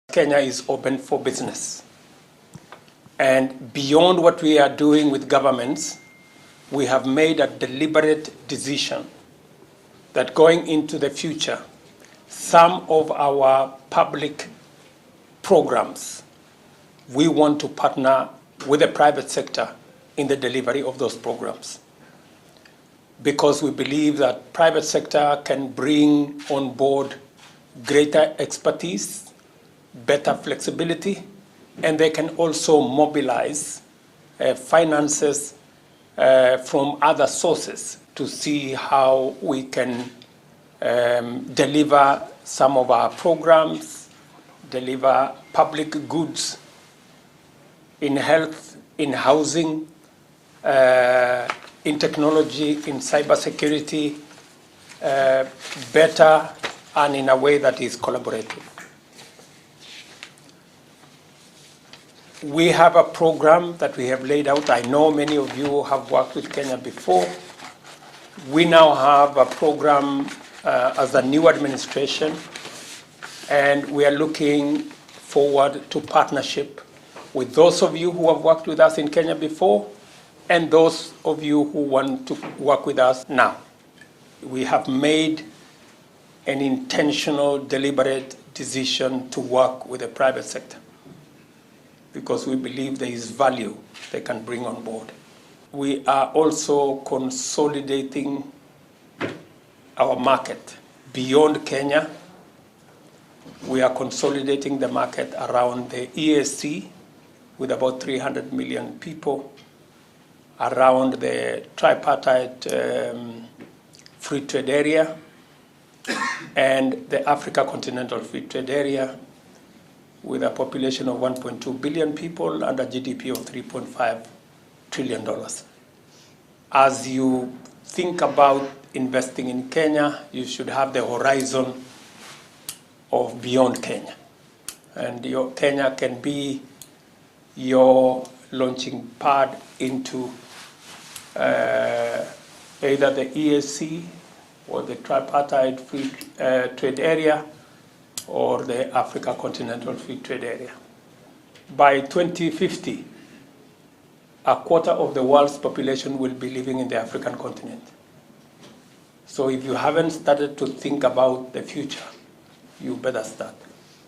Kenya is open for business. And beyond what we are doing with governments, we have made a deliberate decision that going into the future, some of our public programs, we want to partner with the private sector in the delivery of those programs. Because we believe that private sector can bring on board greater expertise, better flexibility, and they can also mobilize finances from other sources to see how we can deliver some of our programs, deliver public goods in health, in housing, in technology, in cybersecurity, better and in a way that is collaborative. We have a program that we have laid out. I know many of you have worked with Kenya before. We now have a program as a new administration, and we are looking forward to partnership with those of you who have worked with us in Kenya before and those of you who want to work with us now. We have made an intentional, deliberate decision to work with the private sector, because we believe there is value they can bring on board. We are also consolidating our market beyond Kenya. We are consolidating the market around the EAC with about 300 million people, around the tripartite free trade area and the Africa Continental Free Trade Area, with a population of 1.2 billion people and a GDP of $3.5 trillion. As you think about investing in Kenya, you should have the horizon of beyond Kenya. And Kenya can be your launching pad into either the EAC or the tripartite free trade area or the Africa Continental Free Trade Area. By 2050, a quarter of the world's population will be living in the African continent. So if you haven't started to think about the future, you better start.